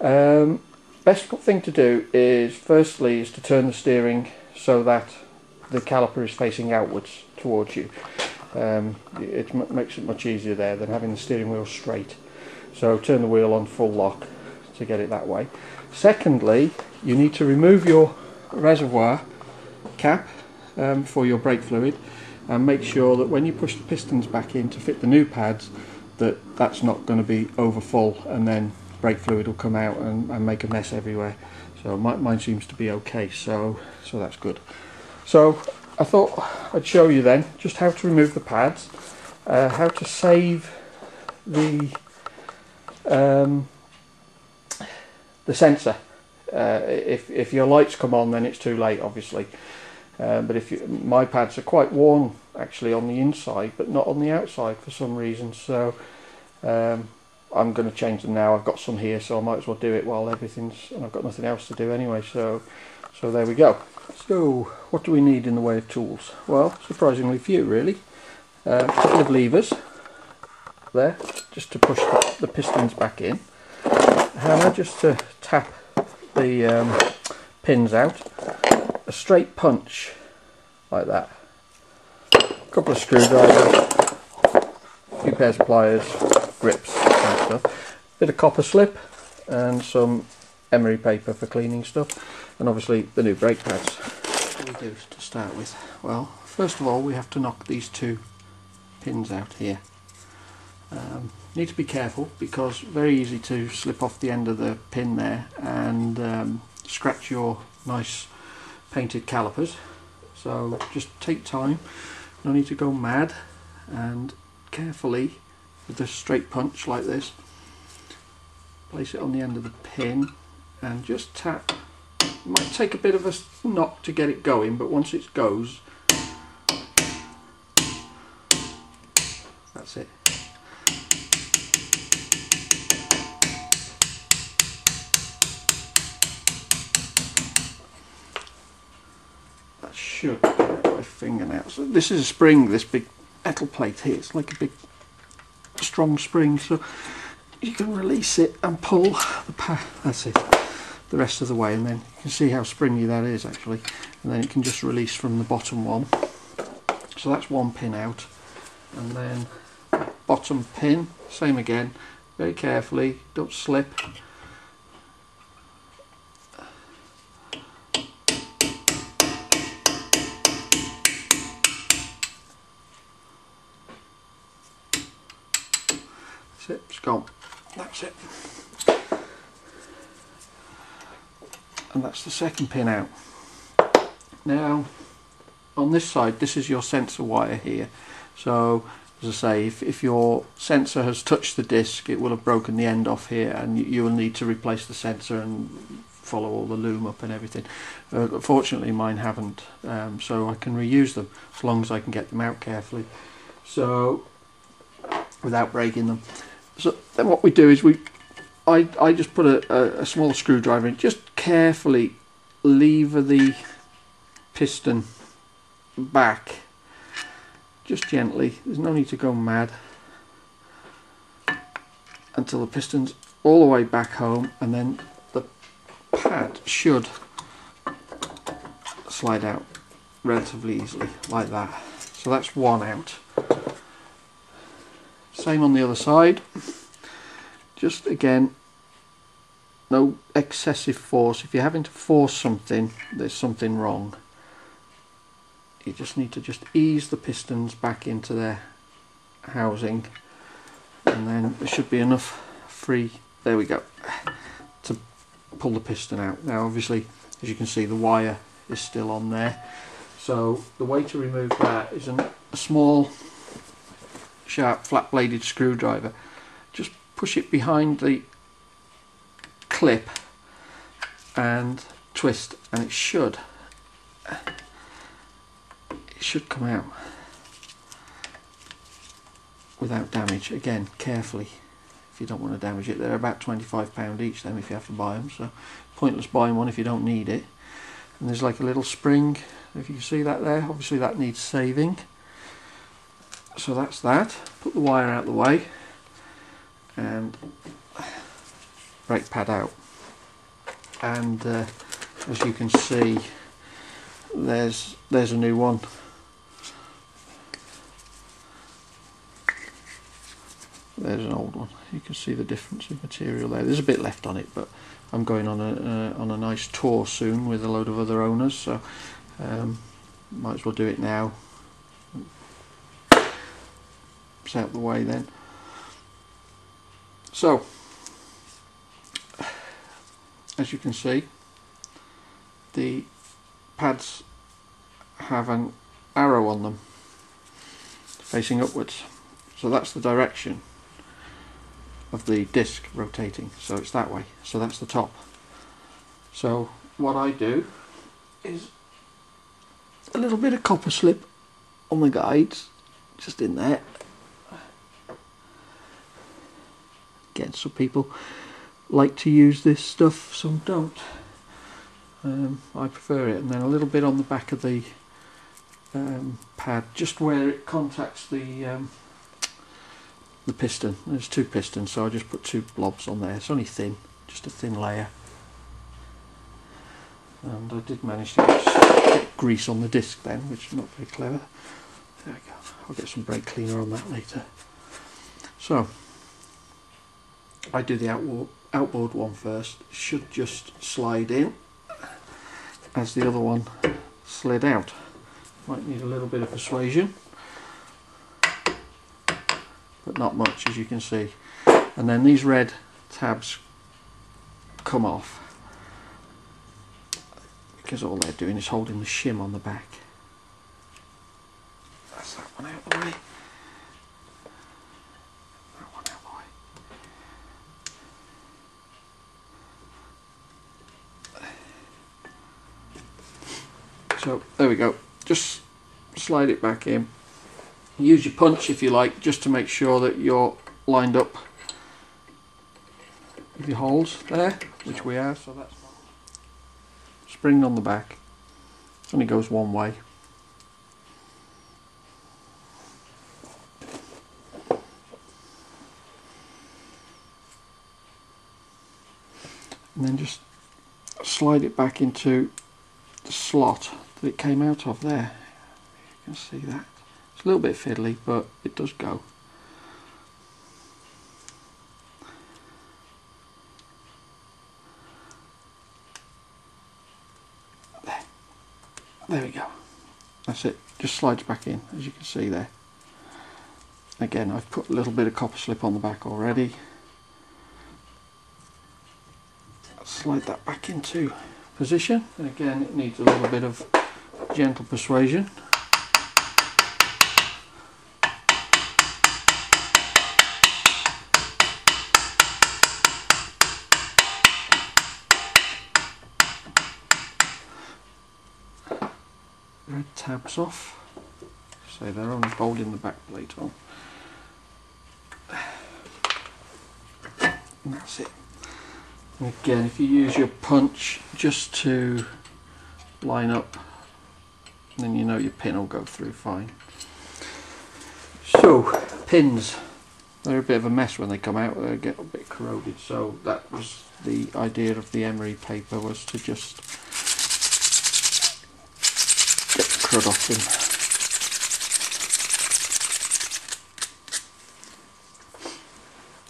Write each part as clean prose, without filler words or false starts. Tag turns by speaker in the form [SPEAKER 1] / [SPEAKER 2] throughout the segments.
[SPEAKER 1] Best thing to do is firstly is to turn the steering so that the caliper is facing outwards towards you. It makes it much easier there than having the steering wheel straight. So turn the wheel on full lock to get it that way. Secondly, you need to remove your reservoir cap for your brake fluid, and make sure that when you push the pistons back in to fit the new pads, that's not going to be over full, and then brake fluid will come out and make a mess everywhere. So mine seems to be okay, so that's good. So I thought I'd show you then just how to remove the pads, how to save the sensor. If your lights come on, then it's too late, obviously. But my pads are quite worn actually on the inside, but not on the outside for some reason. So I'm going to change them now. I've got some here, so I might as well do it while and I've got nothing else to do anyway. So there we go. So what do we need in the way of tools? Well, surprisingly few really. A couple of levers there, just to push the pistons back in. A hammer just to tap the pins out. A straight punch like that. A couple of screwdrivers, a few pairs of pliers, grips and stuff. Bit of copper slip and some emery paper for cleaning stuff, and obviously the new brake pads. What do we do to start with? Well, first of all we have to knock these two pins out here. Need to be careful because very easy to slip off the end of the pin there and scratch your nice painted calipers. So just take time, no need to go mad, and carefully with a straight punch like this, place it on the end of the pin and just tap. It might take a bit of a knock to get it going, but once it goes, that's it. That should get my fingernail. So this is a spring, this big metal plate here. It's like a big strong spring, so you can release it and pull the that's it, the rest of the way, and then you can see how springy that is actually, and then it can just release from the bottom one. So that's one pin out, and then bottom pin, same again, very carefully, don't slip. That's it, it's gone. That's it. And that's the second pin out. Now on this side, this is your sensor wire here. So as I say, if your sensor has touched the disc, it will have broken the end off here, and you will need to replace the sensor and follow all the loom up and everything. Fortunately mine haven't, so I can reuse them as long as I can get them out carefully, so without breaking them. So then what we do is I just put a small screwdriver in, just carefully lever the piston back, just gently, there's no need to go mad, until the piston's all the way back home, and then the pad should slide out relatively easily like that. So that's one out. Same on the other side. Just again, no excessive force. If you're having to force something, there's something wrong. You just need to just ease the pistons back into their housing, and then there should be enough free, there we go, to pull the piston out. Now obviously, as you can see, the wire is still on there, so the way to remove that is a small sharp flat bladed screwdriver. Just push it behind the clip and twist, and it should come out without damage. Again, carefully, if you don't want to damage it. They're about £25 each then if you have to buy them, so pointless buying one if you don't need it. And there's like a little spring, if you can see that there. Obviously that needs saving, so that's that. Put the wire out of the way and brake pad out. and as you can see, there's a new one. There's an old one. You can see the difference in material there. There's a bit left on it, but I'm going on a nice tour soon with a load of other owners, so might as well do it now. It's out the way then. So, as you can see, the pads have an arrow on them facing upwards, so that's the direction of the disc rotating, so it's that way, so that's the top. So what I do is a little bit of copper slip on the guides, just in there. Again, some people like to use this stuff, some don't. I prefer it. And then a little bit on the back of the pad, just where it contacts the piston. There's two pistons, so I just put two blobs on there. It's only thin, just a thin layer. And I did manage to get grease on the disc then, which is not very clever. There we go. I'll get some brake cleaner on that later. So I do the outboard one first. It should just slide in as the other one slid out. Might need a little bit of persuasion, but not much, as you can see. And then these red tabs come off because all they're doing is holding the shim on the back. That's that one out of the way. That one out of the way. So there we go. Just slide it back in. Use your punch if you like, just to make sure that you're lined up with your holes there, which we have. So that's fine. Spring on the back. It only goes one way. And then just slide it back into the slot that it came out of there. You can see that. It's a little bit fiddly, but it does go. There we go. That's it. Just slides back in, as you can see there. Again, I've put a little bit of copper slip on the back already. Slide that back into position, and again it needs a little bit of gentle persuasion. Red tabs off, so they're only holding the back plate on, and that's it. And again, if you use your punch just to line up, then you know your pin will go through fine. So pins, they're a bit of a mess when they come out. They get a bit corroded, so that was the idea of the emery paper, was to just get the crud off them.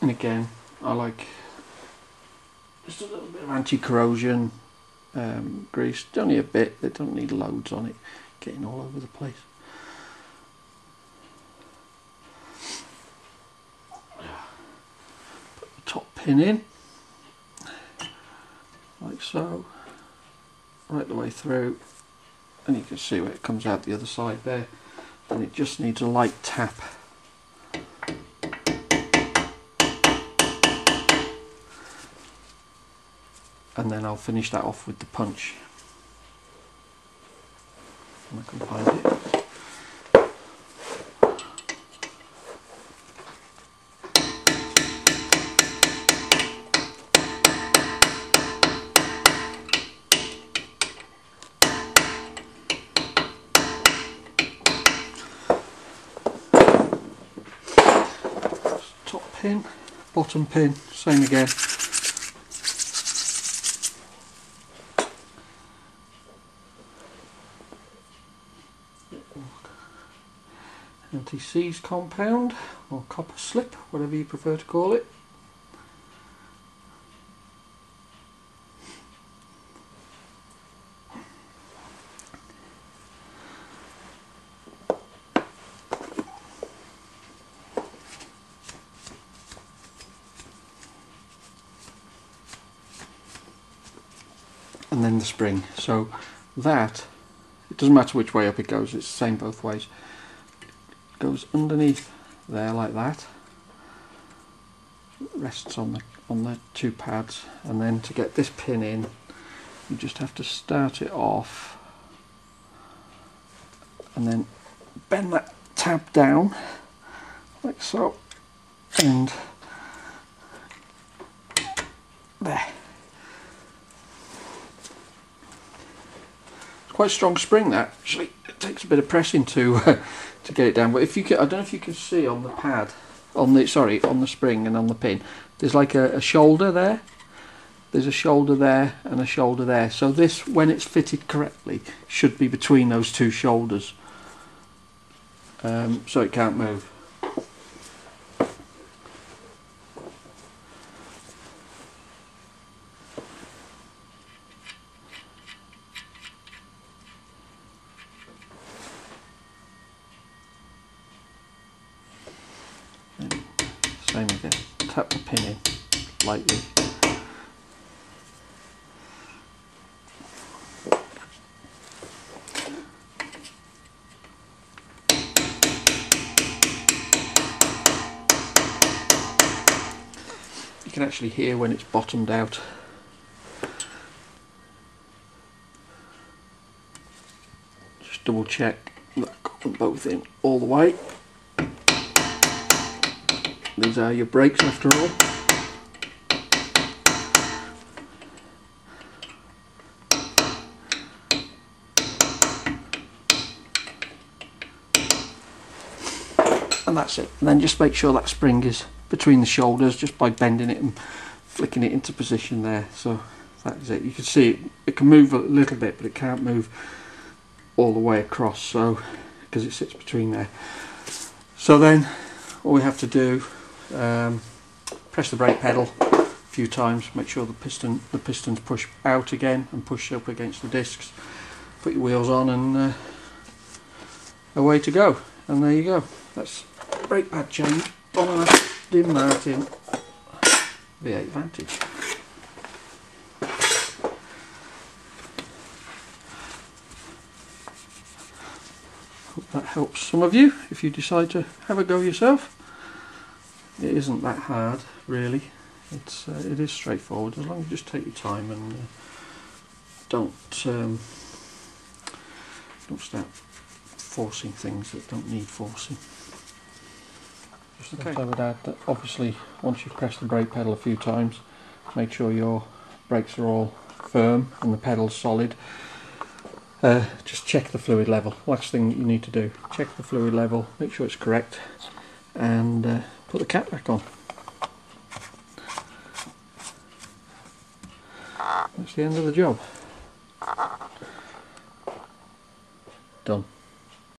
[SPEAKER 1] And again, I like just a little bit of anti-corrosion grease, only a bit. They don't need loads on it getting all over the place. Put the top pin in like so, right the way through, and you can see where it comes out the other side there, and it just needs a light tap. And then I'll finish that off with the punch. And I can find it. Top pin, bottom pin, same again. anti-seize compound or copper slip, whatever you prefer to call it. And then the spring, so that, it doesn't matter which way up it goes, it's the same both ways. It goes underneath there like that, rests on the two pads, and then to get this pin in you just have to start it off and then bend that tab down like so, and there. Quite a strong spring that, actually. It takes a bit of pressing to get it down, but if you can, I don't know if you can see on the pad, on the spring and on the pin, there's like a shoulder there. There's a shoulder there and a shoulder there. So this, when it's fitted correctly, should be between those two shoulders. So it can't move. Same again, tap the pin in lightly. You can actually hear when it's bottomed out. Just double check that I've got them both in all the way. These are your brakes after all. And that's it. And then just make sure that spring is between the shoulders just by bending it and flicking it into position there. So that is it. You can see it can move a little bit, but it can't move all the way across, so because it sits between there. So then all we have to do, press the brake pedal a few times, make sure the pistons push out again and push up against the discs, put your wheels on, and away to go. And there you go, that's brake pad change on an Aston Martin V8 Vantage. Hope that helps some of you if you decide to have a go yourself. It isn't that hard, really. It is straightforward, as long as you just take your time and don't start forcing things that don't need forcing. Just I would add that obviously once you've pressed the brake pedal a few times, make sure your brakes are all firm and the pedal's solid. Just check the fluid level. Last thing you need to do, check the fluid level, make sure it's correct, and put the cap back on. That's the end of the job. Done.